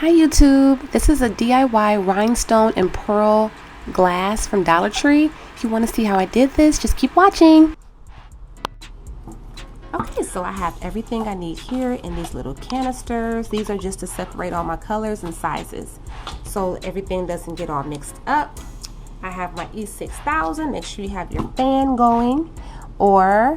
Hi YouTube, this is a DIY rhinestone and pearl glass from Dollar Tree. If you want to see how I did this, just keep watching. Okay, so I have everything I need here in these little canisters. These are just to separate all my colors and sizes so everything doesn't get all mixed up. I have my E6000. Make sure you have your fan going, or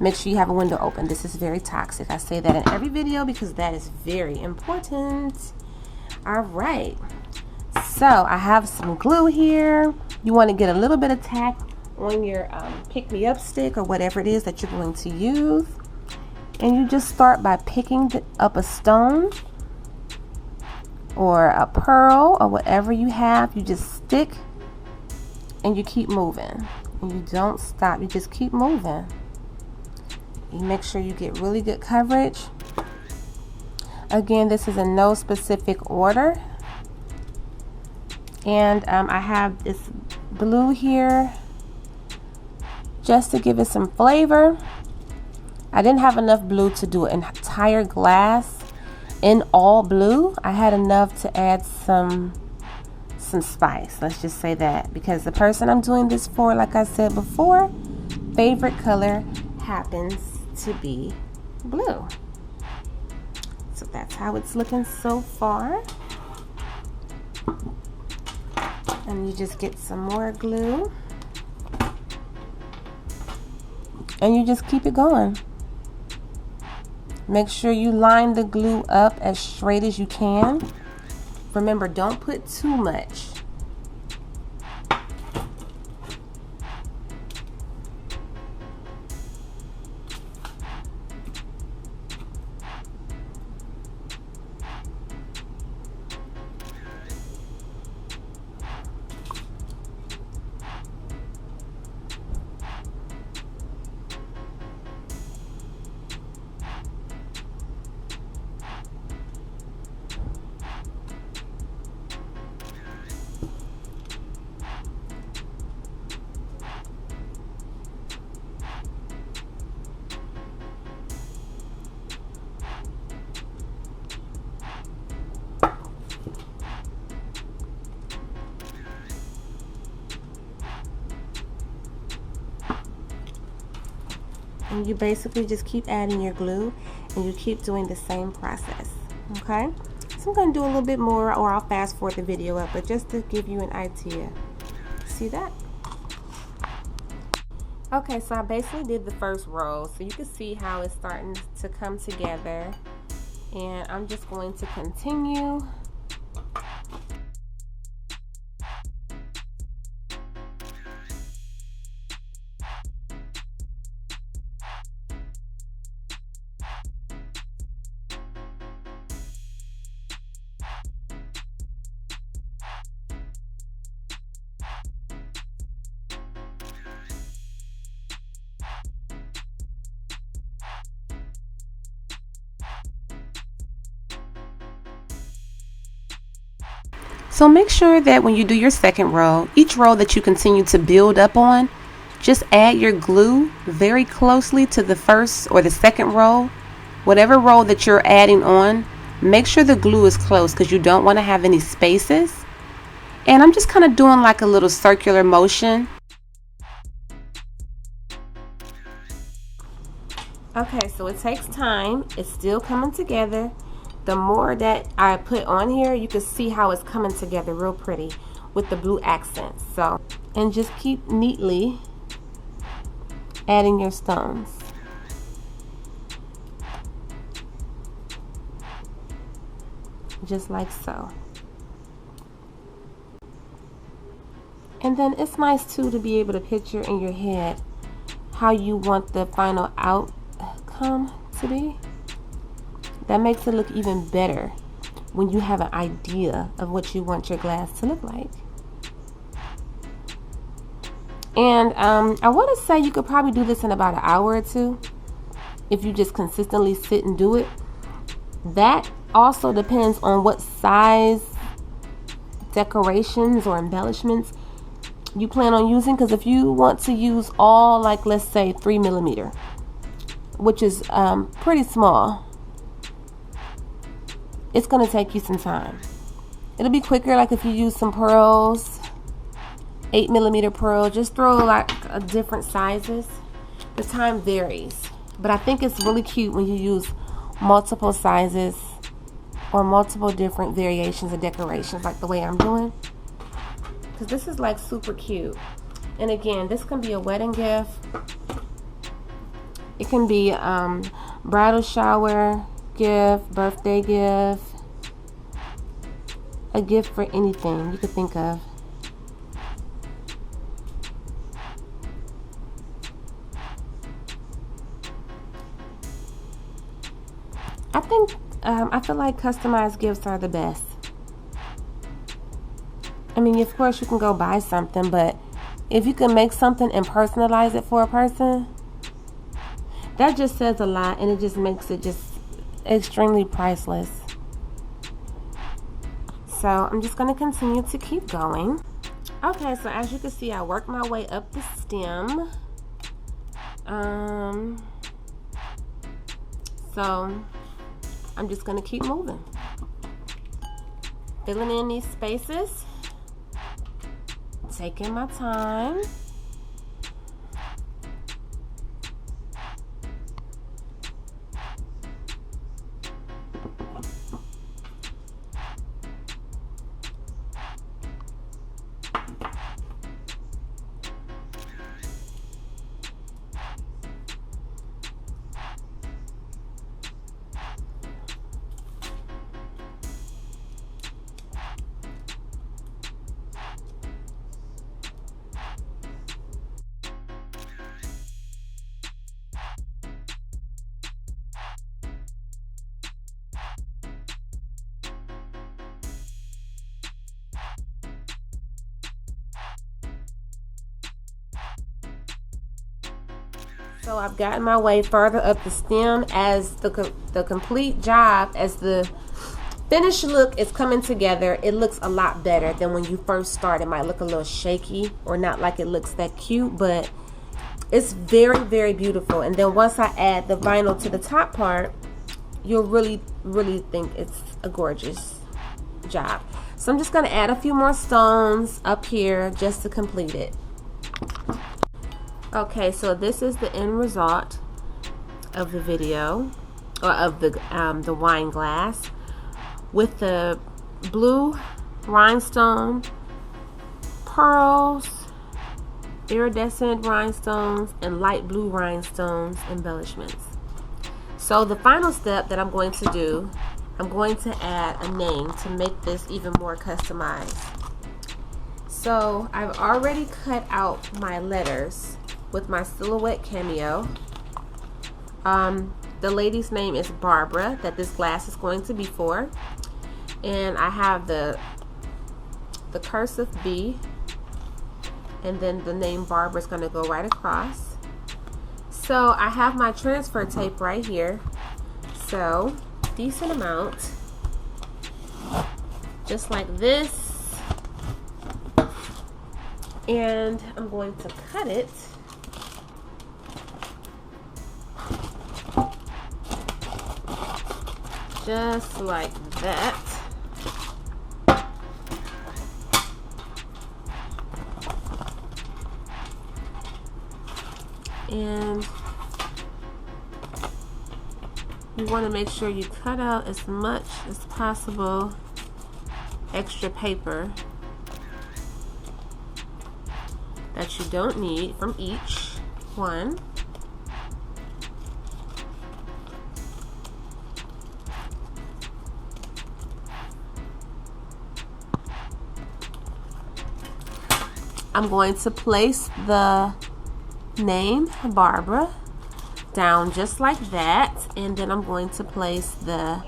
make sure you have a window open. This is very toxic. I say that in every video because that is very important. All right, so I have some glue here. You want to get a little bit of tack on your pick-me-up stick or whatever it is that you're going to use, and you just start by picking up a stone or a pearl or whatever you have. You just stick and you keep moving, and you don't stop. You just keep moving. You make sure you get really good coverage. Again, this is in no specific order. And I have this blue here just to give it some flavor. I didn't have enough blue to do an entire glass in all blue. I had enough to add some spice, let's just say that, because the person I'm doing this for, like I said before, favorite color happens to be blue. So that's how it's looking so far. And you just get some more glue and you just keep it going. Make sure you line the glue up as straight as you can. Remember, don't put too much. And you basically just keep adding your glue and you keep doing the same process. Okay, so I'm going to do a little bit more, or I'll fast forward the video up, but just to give you an idea. See that? Okay, so I basically did the first row, so you can see how it's starting to come together, and I'm just going to continue. So make sure that when you do your second row, each row that you continue to build up on, just add your glue very closely to the first or the second row. Whatever row that you're adding on, make sure the glue is close because you don't want to have any spaces. And I'm just kind of doing like a little circular motion. Okay, so it takes time. It's still coming together. The more that I put on here, you can see how it's coming together real pretty with the blue accents. So, and just keep neatly adding your stones. Just like so. And then it's nice too to be able to picture in your head how you want the final outcome to be. That makes it look even better when you have an idea of what you want your glass to look like. And I want to say you could probably do this in about an hour or two if you just consistently sit and do it. That also depends on what size decorations or embellishments you plan on using, because if you want to use all, like, let's say 3mm, which is pretty small, it's going to take you some time. It'll be quicker like if you use some pearls, 8mm pearl. Just throw like different sizes. The time varies, but I think it's really cute when you use multiple sizes or multiple different variations of decorations like the way I'm doing, because this is like super cute. And again, this can be a wedding gift. It can be bridal shower gift, birthday gift, a gift for anything you could think of. I feel like customized gifts are the best. I mean, of course you can go buy something, but if you can make something and personalize it for a person, that just says a lot, and it just makes it just extremely priceless. So I'm just going to continue to keep going. Okay, so as you can see, I worked my way up the stem. So I'm just going to keep moving, filling in these spaces, taking my time. So I've gotten my way further up the stem. As the complete job, as the finished look is coming together, it looks a lot better than when you first start. It might look a little shaky or not like it looks that cute, but it's very, very beautiful. And then once I add the vinyl to the top part, you'll really, really think it's a gorgeous job. So I'm just going to add a few more stones up here just to complete it. Okay, so this is the end result of the video, or of the wine glass, with the blue rhinestone, pearls, iridescent rhinestones, and light blue rhinestones embellishments. So the final step that I'm going to do, I'm going to add a name to make this even more customized. So I've already cut out my letters with my silhouette cameo. The lady's name is Barbara, that this glass is going to be for, and I have the cursive B, and then the name Barbara is going to go right across. So I have my transfer tape right here, so decent amount, just like this, and I'm going to cut it just like that. And you want to make sure you cut out as much as possible extra paper that you don't need from each one. I'm going to place the name Barbara down just like that, and then I'm going to place the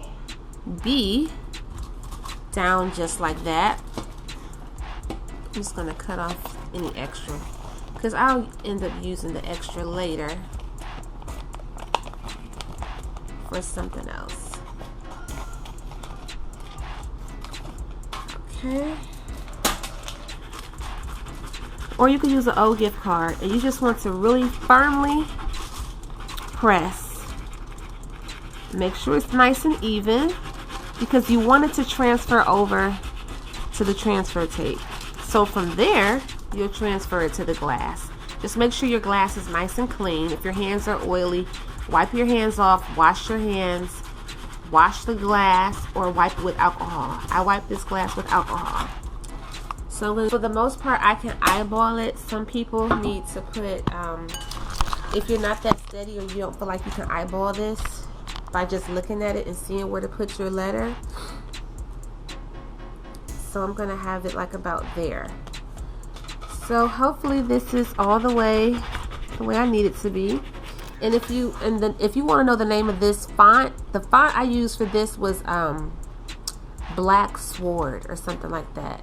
B down just like that. I'm just going to cut off any extra because I'll end up using the extra later for something else. Okay. Or you could use an old gift card, and you just want to really firmly press. Make sure it's nice and even. because you want it to transfer over to the transfer tape. So from there, you'll transfer it to the glass. Just make sure your glass is nice and clean. If your hands are oily, wipe your hands off, wash your hands, wash the glass, or wipe it with alcohol. I wipe this glass with alcohol. So for the most part, I can eyeball it. Some people need to put, if you're not that steady or you don't feel like you can eyeball this by just looking at it and seeing where to put your letter. So I'm going to have it like about there. So hopefully this is all the way I need it to be. And if you want to know the name of this font, the font I used for this was Black Sword or something like that.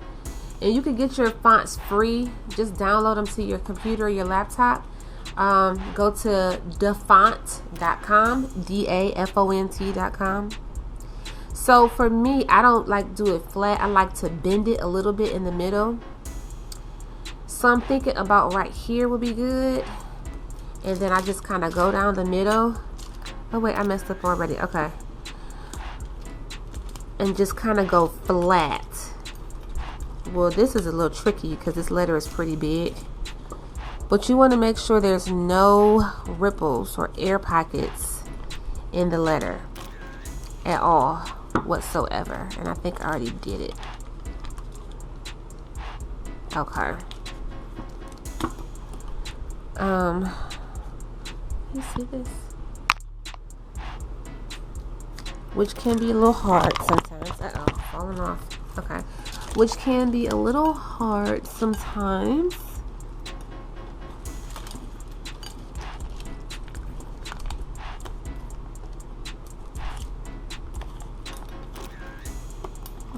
And you can get your fonts free. Just download them to your computer or your laptop. Go to dafont.com, DAFONT.com. So for me, I don't like do it flat. I like to bend it a little bit in the middle. So I'm thinking about right here would be good. And then I just kind of go down the middle. Oh wait, I messed up already. Okay. And just kind of go flat. Well, this is a little tricky because this letter is pretty big. But you want to make sure there's no ripples or air pockets in the letter at all whatsoever. And I think I already did it. Okay. You see this? Which can be a little hard sometimes. Uh-oh, falling off. Okay. Which can be a little hard sometimes.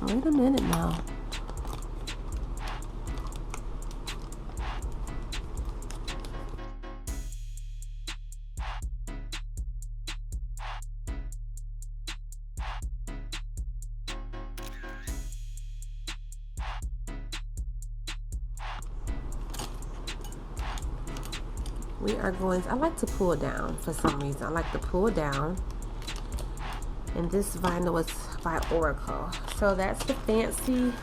Wait a minute now. We are going to, I like to pull down for some reason. I like to pull down. And this vinyl is by Oracle. So that's the fancy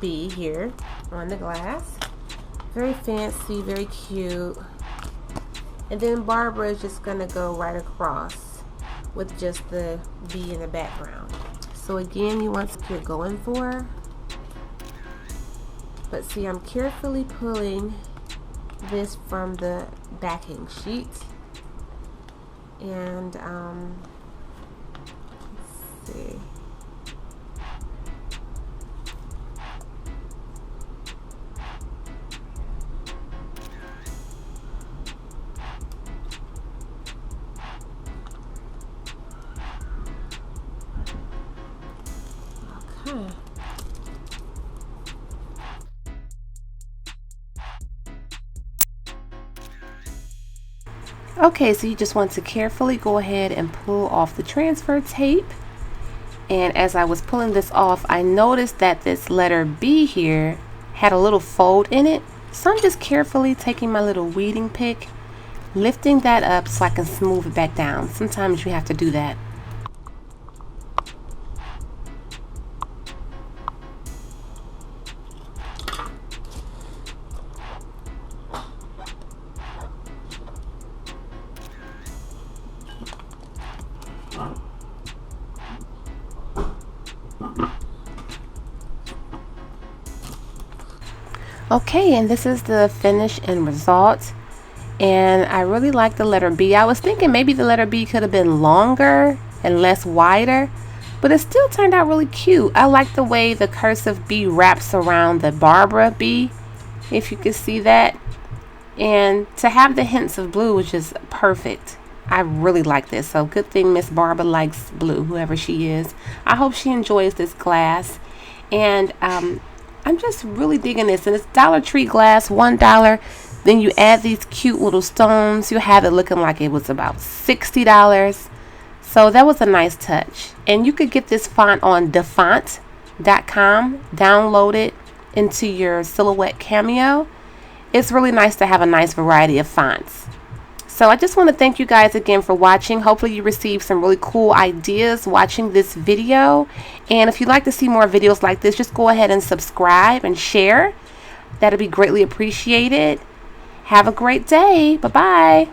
bee here on the glass. Very fancy, very cute. And then Barbara is just going to go right across with just the bee in the background. So again, you want what you're going for. But see, I'm carefully pulling this from the backing sheet. And let's see. Okay. Okay, so you just want to carefully go ahead and pull off the transfer tape. And as I was pulling this off, I noticed that this letter B here had a little fold in it. So I'm just carefully taking my little weeding pick, lifting that up so I can smooth it back down. Sometimes you have to do that. Okay, and this is the finish and result. And I really like the letter B. I was thinking maybe the letter B could have been longer and less wider, but it still turned out really cute. I like the way the cursive B wraps around the Barbara B, if you can see that. And to have the hints of blue was just perfect. I really like this. So good thing Miss Barbara likes blue, whoever she is. I hope she enjoys this glass. And I'm just really digging this. And it's DollarTree glass, $1. Then you add these cute little stones. You have it looking like it was about $60. So that was a nice touch. And you could get this font on dafont.com. Download it into your Silhouette Cameo. It's really nice to have a nice variety of fonts. So I just want to thank you guys again for watching. Hopefully you received some really cool ideas watching this video. And if you'd like to see more videos like this, just go ahead and subscribe and share. That'll be greatly appreciated. Have a great day. Bye-bye.